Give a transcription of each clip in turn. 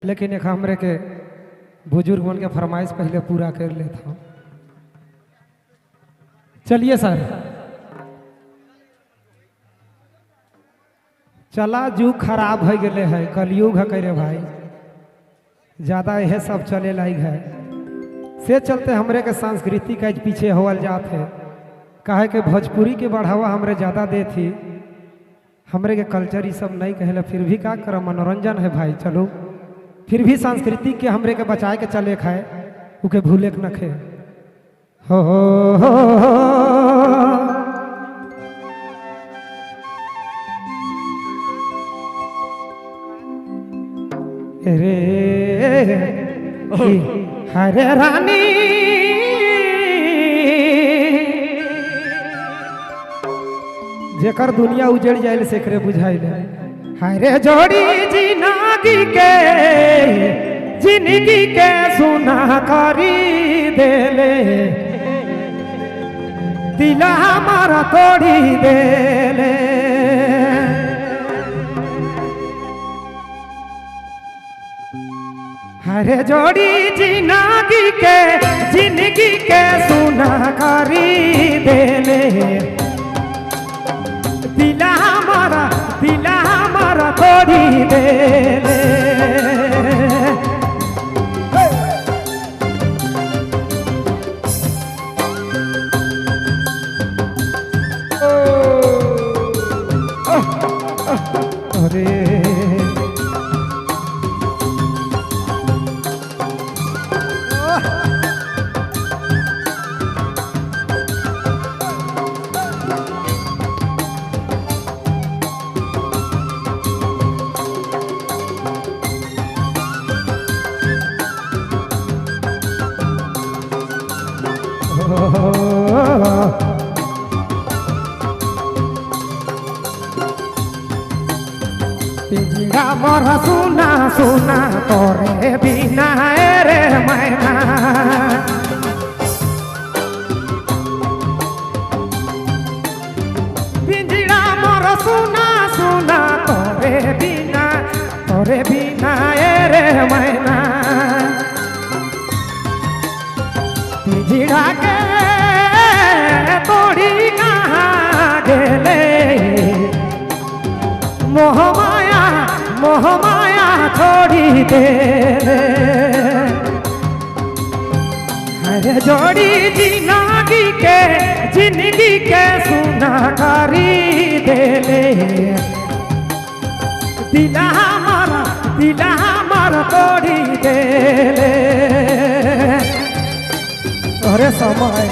लेकिन एक हमरे के बुजुर्ग मन के फरमाइश पहले पूरा कर लेता हूँ। चलिए सर, चला युग खराब हो गए है, कलयुग है करे भाई, ज्यादा यह सब चले लायक है। से चलते हमरे के संस्कृति का पीछे होवल जात है, काहे के भोजपुरी के बढ़ावा हमरे ज्यादा दे थी, हमरे के कल्चर ये सब नहीं कहले, फिर भी का कर मनोरंजन है भाई। चलो फिर भी संस्कृति के हमरे के बचाए के चले खाए, उके भूले के नखे हो। रे हरे रानी जेकर दुनिया उजड़ जाए से करे बुझाइल, हरे जोड़ी जिंदगी के सुना करी देले, दिला हमारा तोड़ी देले। हरे जोड़ी जिंदगी के सुना करी देले, दिला हमारा तोड़ी देले। अरे पिंजरा मोरा सुना सुना तोरे बिना रे मैना, पिंजरा मोरा सुना सुना तोरे बिना रे मैना। पिंजरा के तोड़ी कहाँ गेले, मोह माया छोड़ी देले। हरे जोड़ी जिंदगी के सुना करी देले, दिला हमारा तोड़ी देले। अरे समय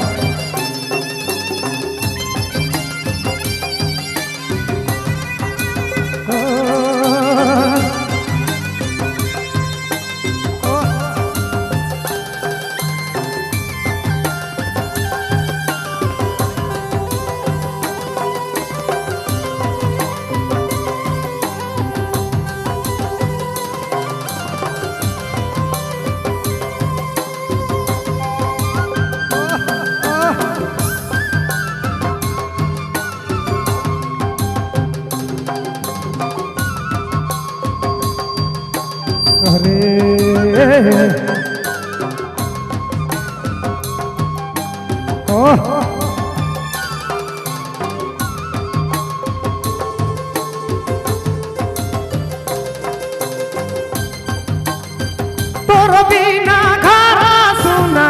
तोर बिना घर सुना,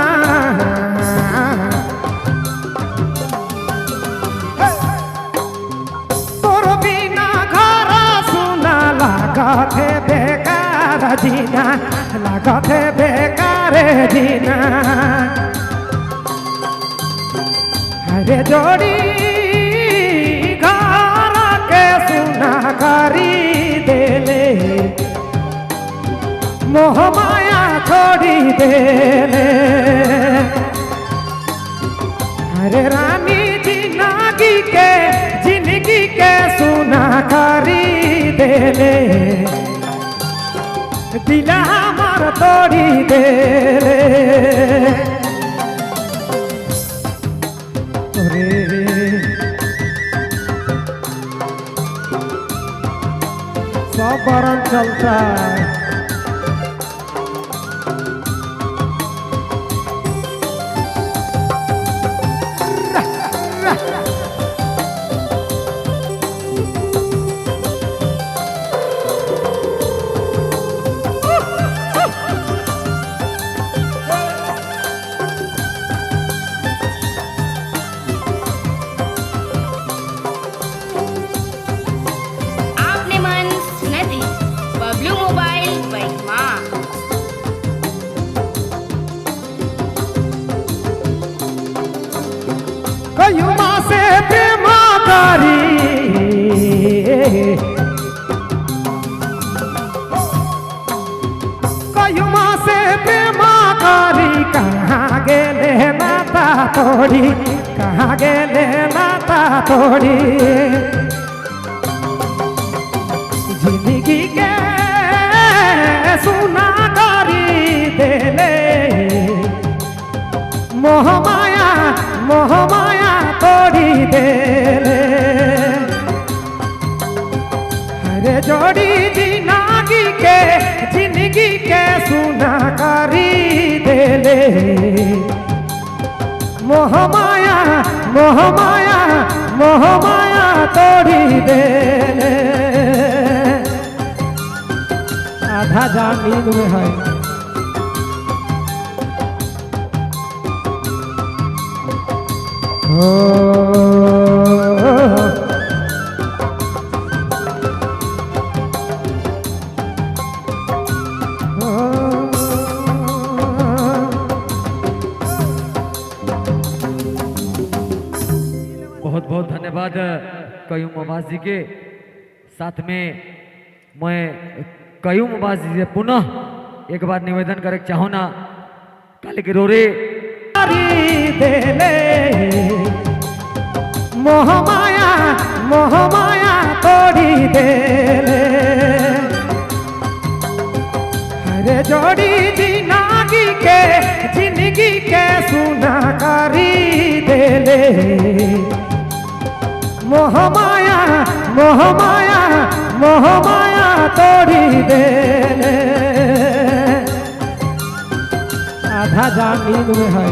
तोर बिना घर सुना लागत है बेकार जीना, लागत है बेकार जीना। हरे जोड़ी घर के सुना करी देले, मोह माया छोड़ी देले। हरे रानी जिंदगी के सुना करी देले, दिला हमारा तोड़ी देले। सब बरन चलता है। कयुमा से प्रेमा करी कहाँ गेले नाता तोड़ी, कहाँ गेले नाता तोड़ी। जिंदगी के सुना करी देले मोह माया तोड़ी देले। अरे जोड़ी जिंदगी के सुना करी देले मोह माया तोड़ी देले। आधा जमीन में है बहुत बहुत धन्यवाद कयूम अब्बास जी के। साथ में मैं कयूम अब्बास जी से पुनः एक बार निवेदन करे चाहूँ ना, कल के रोरे देले मोह माया तोड़ी देले। अरे जोड़ी जिंदगी के सुना करी देले मोह माया तोड़ी देले। आधा जमीन में है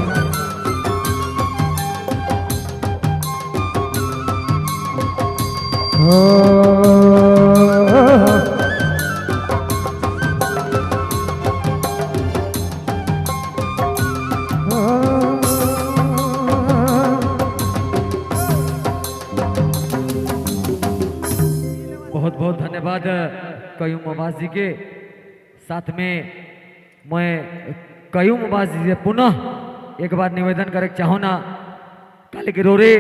बहुत बहुत धन्यवाद कयूम अब्बास जी के। साथ में मैं कयूम अब्बास जी से पुनः एक बार निवेदन करे चाहूँ ना, कल के रोरे